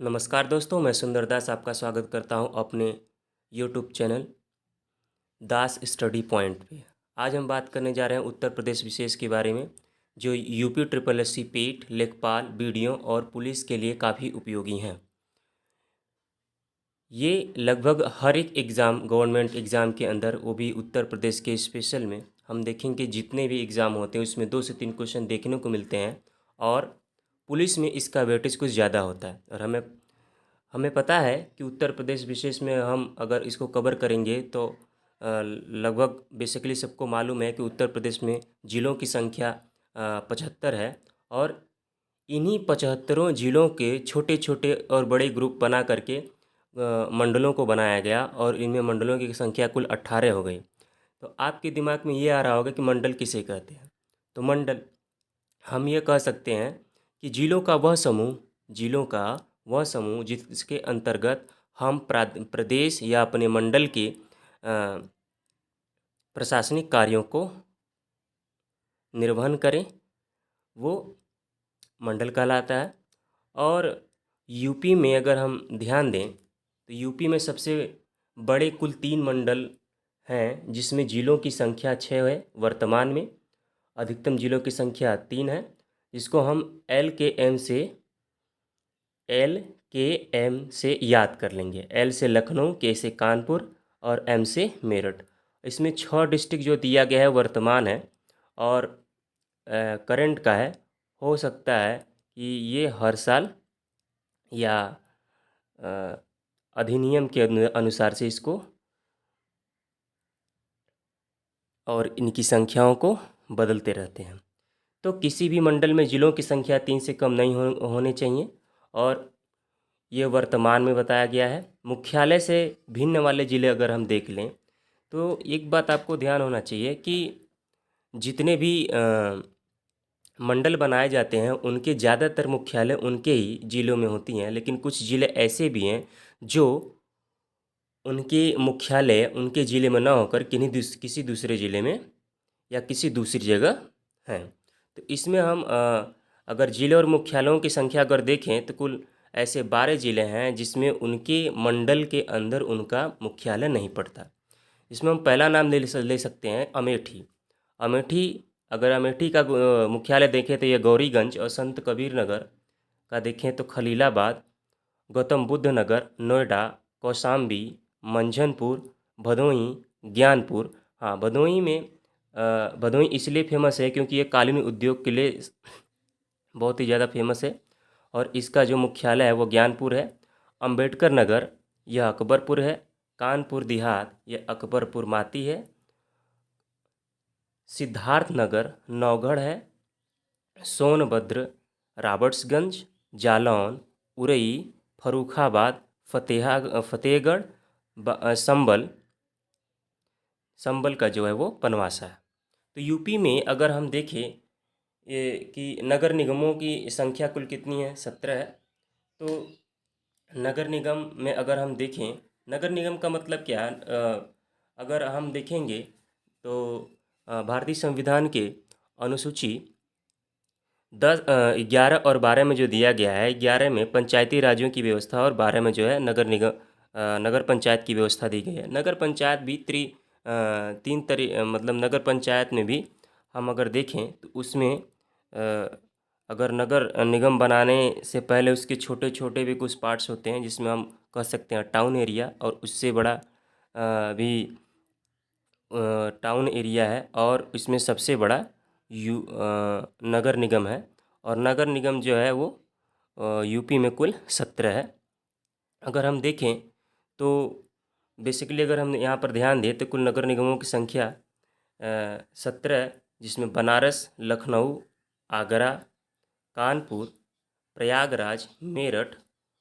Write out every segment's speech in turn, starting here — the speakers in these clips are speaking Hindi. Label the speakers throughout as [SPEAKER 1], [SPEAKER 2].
[SPEAKER 1] नमस्कार दोस्तों, मैं सुंदर दास आपका स्वागत करता हूं अपने यूट्यूब चैनल दास स्टडी पॉइंट पे। आज हम बात करने जा रहे हैं उत्तर प्रदेश विशेष के बारे में, जो यूपी ट्रिपल एससी पेट, लेखपाल, बीडीओ और पुलिस के लिए काफ़ी उपयोगी हैं। ये लगभग हर एक एग्ज़ाम, गवर्नमेंट एग्ज़ाम के अंदर, वो भी उत्तर प्रदेश के स्पेशल में, हम देखेंगे जितने भी एग्ज़ाम होते हैं उसमें 2 से 3 क्वेश्चन देखने को मिलते हैं। और पुलिस में इसका वेटेज कुछ ज़्यादा होता है। और हमें हमें पता है कि उत्तर प्रदेश विशेष में हम अगर इसको कवर करेंगे तो लगभग बेसिकली सबको मालूम है कि उत्तर प्रदेश में ज़िलों की संख्या 75 है। और इन्हीं 75 ज़िलों के छोटे छोटे और बड़े ग्रुप बना करके मंडलों को बनाया गया, और इनमें मंडलों की संख्या कुल 18 हो गई। तो आपके दिमाग में ये आ रहा होगा कि मंडल किसे कहते हैं। तो मंडल, हम ये कह सकते हैं कि ज़िलों का वह समूह जिसके अंतर्गत हम प्रदेश या अपने मंडल के प्रशासनिक कार्यों को निर्वहन करें, वो मंडल कहलाता है। और यूपी में अगर हम ध्यान दें तो यूपी में सबसे बड़े कुल 3 मंडल हैं, जिसमें ज़िलों की संख्या 6 है वर्तमान में। अधिकतम ज़िलों की संख्या 3 है, जिसको हम एल के एम से याद कर लेंगे। एल से लखनऊ, के से कानपुर और एम से मेरठ। इसमें 6 डिस्ट्रिक्ट जो दिया गया है वर्तमान है और करंट का है। हो सकता है कि ये हर साल या अधिनियम के अनुसार से इसको और इनकी संख्याओं को बदलते रहते हैं। तो किसी भी मंडल में ज़िलों की संख्या 3 से कम नहीं होने चाहिए, और ये वर्तमान में बताया गया है। मुख्यालय से भिन्न वाले ज़िले अगर हम देख लें तो एक बात आपको ध्यान होना चाहिए कि जितने भी मंडल बनाए जाते हैं उनके ज़्यादातर मुख्यालय उनके ही ज़िलों में होती हैं, लेकिन कुछ ज़िले ऐसे भी हैं जो उनके मुख्यालय उनके ज़िले में ना होकर किसी दूसरे ज़िले में या किसी दूसरी जगह हैं। तो इसमें हम अगर ज़िले और मुख्यालयों की संख्या अगर देखें तो कुल ऐसे 12 ज़िले हैं जिसमें उनके मंडल के अंदर उनका मुख्यालय नहीं पड़ता। इसमें हम पहला नाम ले सकते हैं अमेठी। अमेठी, अगर अमेठी का मुख्यालय देखें तो ये गौरीगंज, और संत कबीर नगर का देखें तो खलीलाबाद, गौतम बुद्ध नगर, नोएडा, कौशाम्बी, मंझनपुर, भदोही, ज्ञानपुर। हाँ, भदोही इसलिए फेमस है क्योंकि ये कालीन उद्योग के लिए बहुत ही ज़्यादा फेमस है, और इसका जो मुख्यालय है वो ज्ञानपुर है। अंबेडकर नगर, यह अकबरपुर है। कानपुर देहात, यह अकबरपुर माती है। सिद्धार्थ नगर नौगढ़ है। सोनभद्र, रॉबर्ट्सगंज, जालौन, उरई, फर्रुखाबाद, फतेहगढ़, संबल का जो है वो बनवासा है। तो यूपी में अगर हम देखें कि नगर निगमों की संख्या कुल कितनी है, 17 है। तो नगर निगम में अगर हम देखें, नगर निगम का मतलब क्या है, अगर हम देखेंगे तो भारतीय संविधान के अनुसूची 11 और 12 में जो दिया गया है, 11 में पंचायती राज्यों की व्यवस्था और 12 में जो है नगर पंचायत की व्यवस्था दी गई है। नगर पंचायत भी मतलब नगर पंचायत में भी हम अगर देखें तो उसमें अगर नगर निगम बनाने से पहले उसके छोटे छोटे भी कुछ पार्ट्स होते हैं, जिसमें हम कह सकते हैं टाउन एरिया, और उससे बड़ा भी टाउन एरिया है, और इसमें सबसे बड़ा नगर निगम है। और नगर निगम जो है वो यूपी में कुल 17 है। अगर हम देखें तो बेसिकली अगर हम यहाँ पर ध्यान दें तो कुल नगर निगमों की संख्या 17, जिसमें बनारस, लखनऊ, आगरा, कानपुर, प्रयागराज, मेरठ,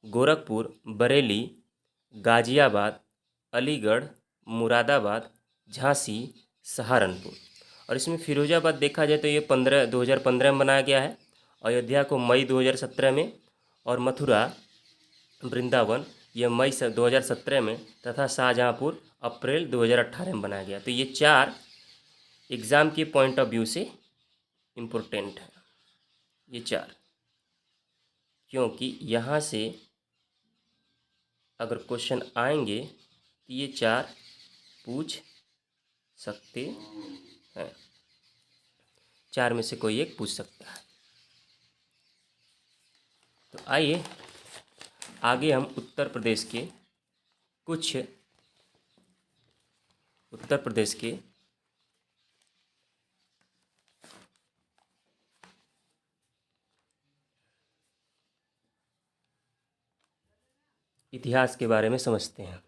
[SPEAKER 1] गोरखपुर, बरेली, गाज़ियाबाद, अलीगढ़, मुरादाबाद, झांसी, सहारनपुर। और इसमें फिरोजाबाद देखा जाए तो ये 2015 में बनाया गया है, अयोध्या को मई 2017 में, और मथुरा, वृंदावन ये मई 2017 में, तथा शाहजहाँपुर अप्रैल 2018 में बनाया गया। तो ये 4 एग्ज़ाम के पॉइंट ऑफ व्यू से इम्पोर्टेंट है, ये 4, क्योंकि यहाँ से अगर क्वेश्चन आएंगे तो ये 4 पूछ सकते हैं, 4 में से कोई एक पूछ सकता है। तो आइए आगे हम कुछ उत्तर प्रदेश के इतिहास के बारे में समझते हैं।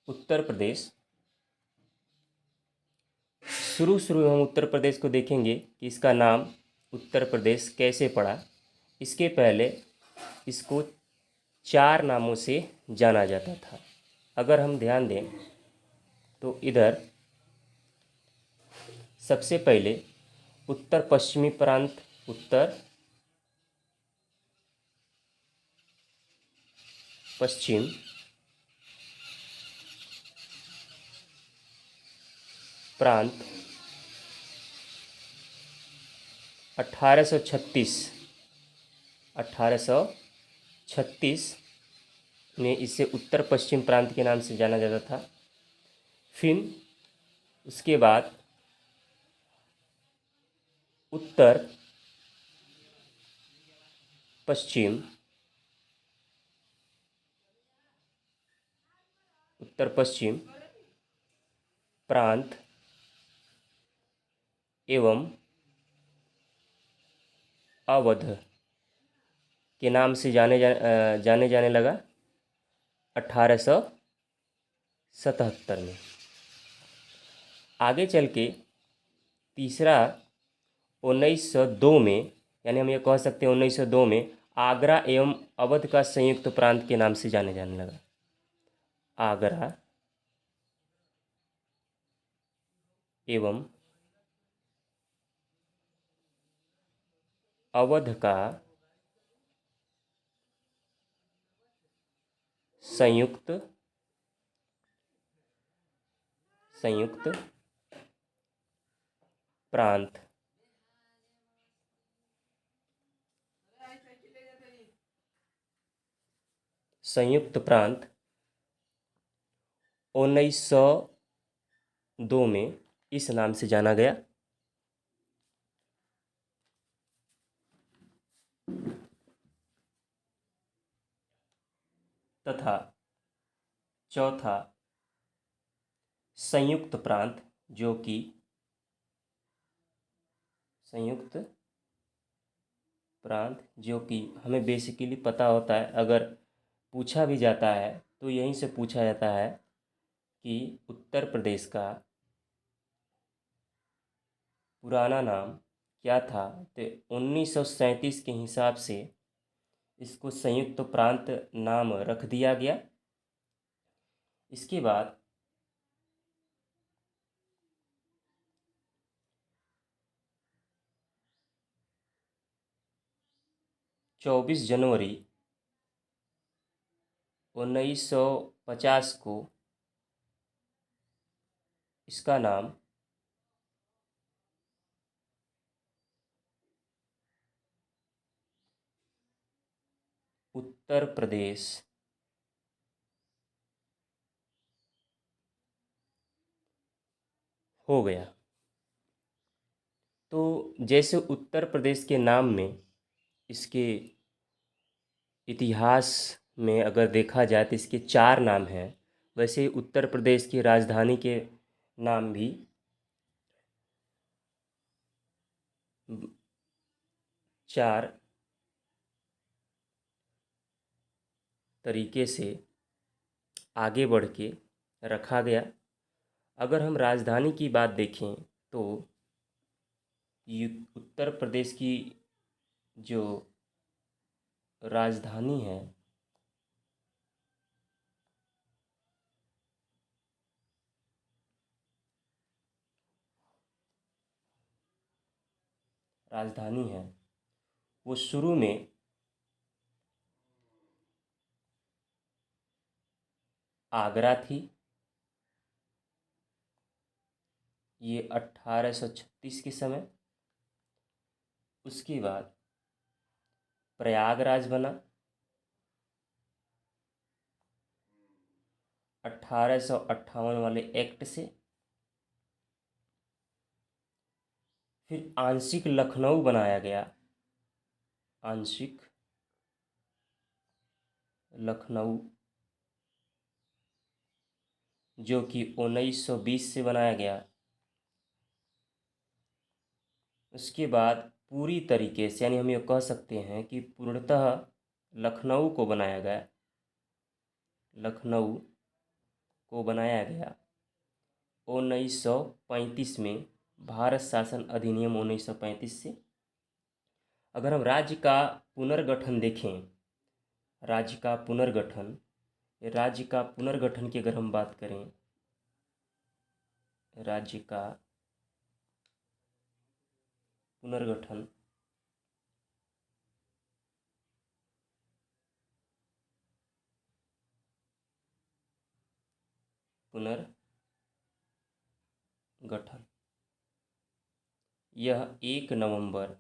[SPEAKER 1] उत्तर प्रदेश, शुरू में हम उत्तर प्रदेश को देखेंगे कि इसका नाम उत्तर प्रदेश कैसे पड़ा। इसके पहले इसको 4 नामों से जाना जाता था। अगर हम ध्यान दें तो इधर सबसे पहले उत्तर पश्चिमी प्रांत, उत्तर पश्चिम प्रांत 1836 में इसे उत्तर पश्चिम प्रांत के नाम से जाना जाता था। फिर उसके बाद उत्तर पश्चिम प्रांत एवं अवध के नाम से जाने जाने लगा 1877 में। आगे चल के तीसरा 1902 में, यानी हम ये कह सकते हैं 1902 में आगरा एवं अवध का संयुक्त प्रांत के नाम से जाने जाने लगा। आगरा एवं अवध का संयुक्त प्रांत संयुक्त प्रांत 1902 में इस नाम से जाना गया। तथा चौथा संयुक्त प्रांत, जो कि हमें बेसिकली पता होता है, अगर पूछा भी जाता है तो यहीं से पूछा जाता है कि उत्तर प्रदेश का पुराना नाम क्या था। तो 1937 के हिसाब से इसको संयुक्त प्रांत नाम रख दिया गया। इसके बाद 24 जनवरी 1950 को इसका नाम उत्तर प्रदेश हो गया। तो जैसे उत्तर प्रदेश के नाम में इसके इतिहास में अगर देखा जाए तो इसके 4 नाम हैं, वैसे ही उत्तर प्रदेश की राजधानी के नाम भी 4 तरीके से आगे बढ़ के रखा गया। अगर हम राजधानी की बात देखें तो उत्तर प्रदेश की जो राजधानी है वो शुरू में आगरा थी, ये 1836 के समय। उसके बाद प्रयागराज बना 1858 वाले एक्ट से। फिर आंशिक लखनऊ बनाया गया, आंशिक लखनऊ, जो कि 1920 से बनाया गया। उसके बाद पूरी तरीके से, यानी हम ये कह सकते हैं कि पूर्णतः लखनऊ को बनाया गया, लखनऊ को बनाया गया 1935 में, भारत शासन अधिनियम 1935 से। अगर हम राज्य का पुनर्गठन देखें, राज्य का पुनर्गठन, राज्य का पुनर्गठन की अगर हम बात करें, राज्य का पुनर्गठन, पुनर्गठन, यह 1 नवंबर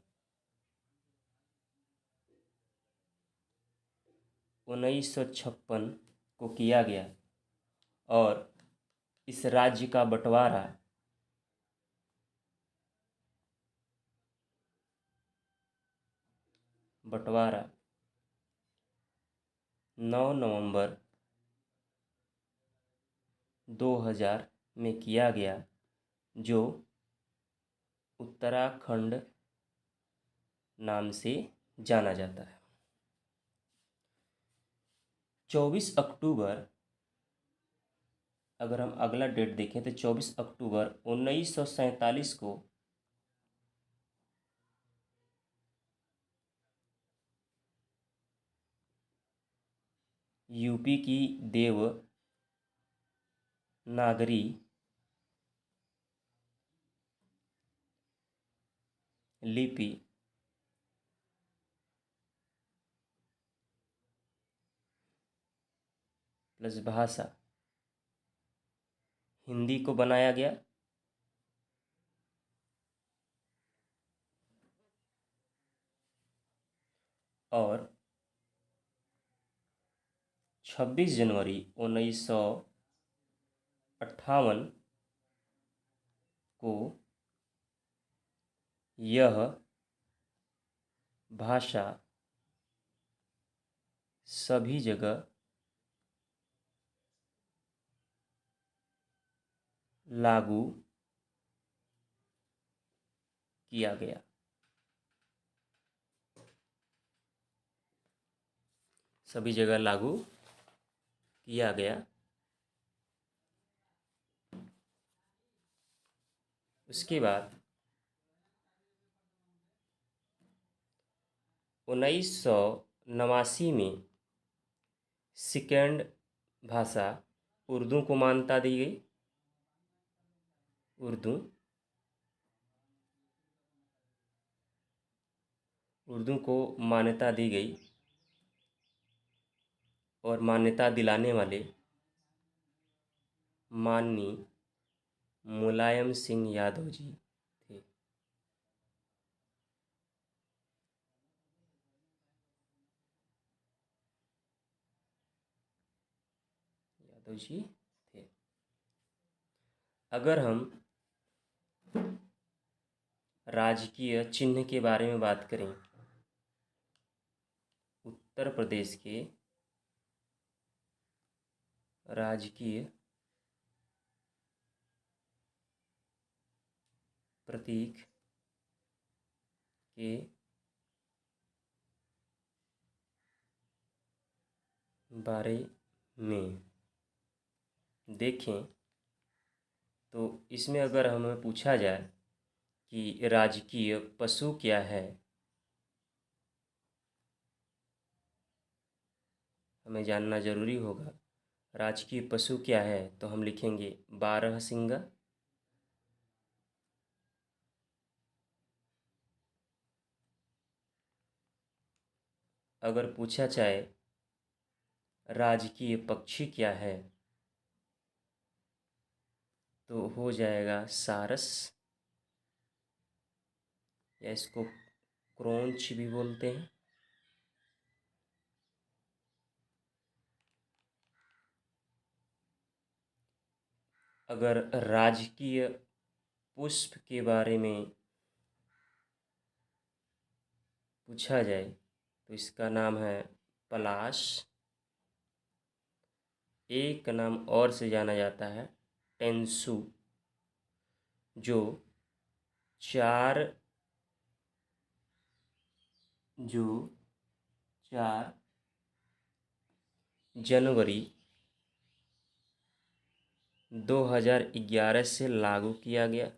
[SPEAKER 1] 1956 को किया गया। और इस राज्य का बंटवारा बंटवारा 9 नवंबर 2000 में किया गया, जो उत्तराखंड नाम से जाना जाता है। 24 अक्टूबर, अगर हम अगला डेट देखें तो 24 अक्टूबर 1947 को यूपी की देवनागरी लिपि प्लस भाषा हिंदी को बनाया गया। और 26 जनवरी 1958 को यह भाषा सभी जगह लागू किया गया। सभी जगह लागू किया गया। उसके बाद 1989 में सेकेंड भाषा उर्दू को मान्यता दी गई। उर्दू को मान्यता दी गई। और मान्यता दिलाने वाले माननीय मुलायम सिंह यादव जी थे। यादव जी थे। अगर हम राजकीय चिन्ह के बारे में बात करें, उत्तर प्रदेश के राजकीय प्रतीक के बारे में देखें तो इसमें अगर हमें पूछा जाए कि राजकीय पशु क्या है, हमें जानना जरूरी होगा। राजकीय पशु क्या है तो हम लिखेंगे बारहसिंगा। अगर पूछा जाए राजकीय पक्षी क्या है तो हो जाएगा सारस, या इसको क्रोंच भी बोलते हैं। अगर राजकीय पुष्प के बारे में पूछा जाए तो इसका नाम है पलाश। एक नाम और से जाना जाता है टेंसु, जो चार जो 4 जनवरी 2011 से लागू किया गया।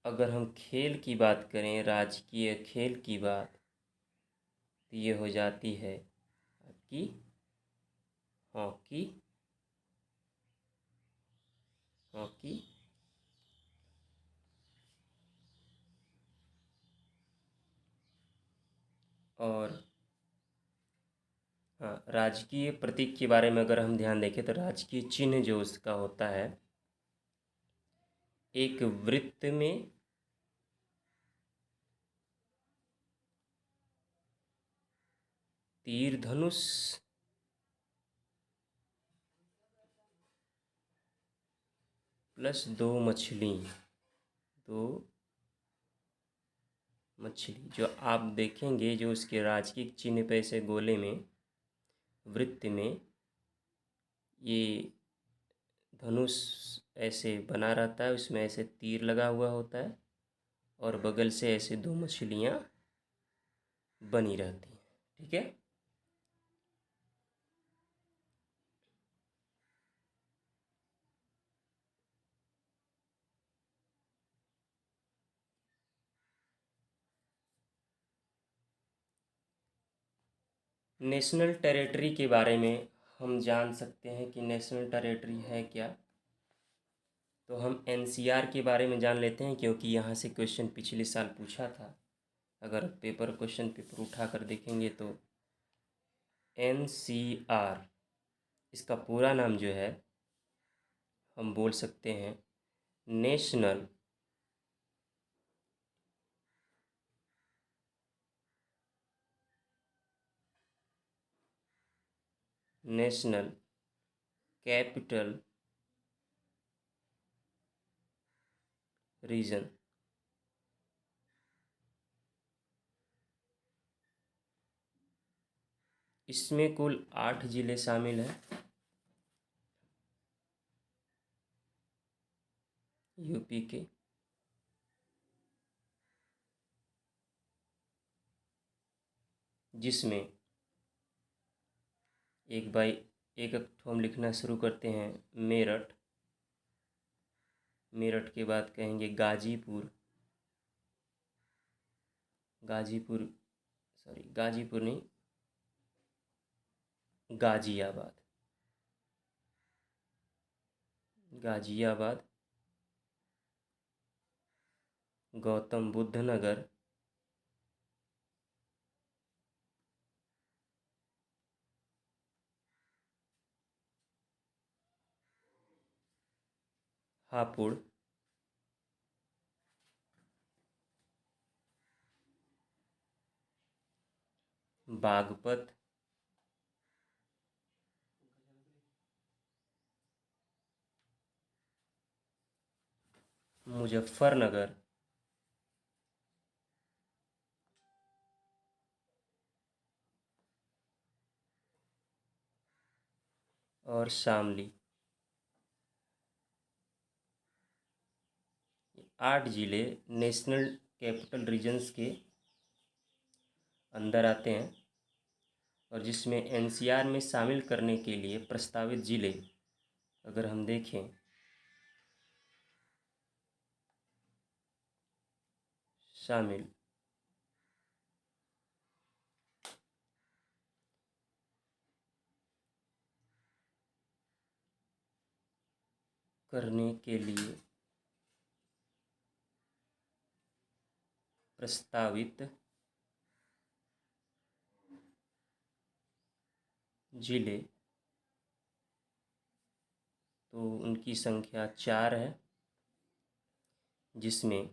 [SPEAKER 1] अगर हम खेल की बात करें, राजकीय खेल की बात, तो ये हो जाती है आपकी हॉकी। हॉकी और हाँ, राजकीय प्रतीक के बारे में अगर हम ध्यान देखें तो राजकीय चिन्ह जो उसका होता है, एक वृत्त में तीर धनुष प्लस दो मछली, जो आप देखेंगे जो उसके राजकीय चिन्ह पे ऐसे गोले में वृत्त में ये धनुष ऐसे बना रहता है, उसमें ऐसे तीर लगा हुआ होता है और बगल से ऐसे दो मछलियाँ बनी रहती हैं। ठीक है। नेशनल टेरिटरी के बारे में हम जान सकते हैं कि नेशनल टेरिटरी है क्या। तो हम एनसीआर के बारे में जान लेते हैं, क्योंकि यहाँ से क्वेश्चन पिछले साल पूछा था। अगर क्वेश्चन पेपर उठा कर देखेंगे तो एनसीआर, इसका पूरा नाम जो है हम बोल सकते हैं नेशनल नेशनल कैपिटल रीजन। इसमें कुल 8 ज़िले शामिल हैं यूपी के। जिसमें एक बाई एक हम लिखना शुरू करते हैं मेरठ। मेरठ के बाद कहेंगे गाजीपुर। गाजीपुर गाजीपुर नहीं, गाजियाबाद। गाजियाबाद, गौतम बुद्ध नगर, हापुड़, बागपत, मुजफ्फरनगर और शामली। 8 ज़िले नेशनल कैपिटल रीजन्स के अंदर आते हैं, और जिसमें एनसीआर में शामिल करने के लिए प्रस्तावित ज़िले अगर हम देखें शामिल करने के लिए प्रस्तावित जिले, तो उनकी संख्या 4 है, जिसमें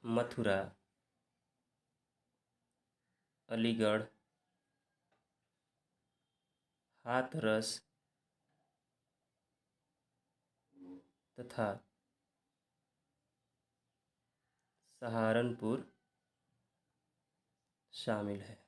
[SPEAKER 1] मथुरा, अलीगढ़, हाथरस तथा सहारनपुर शामिल है।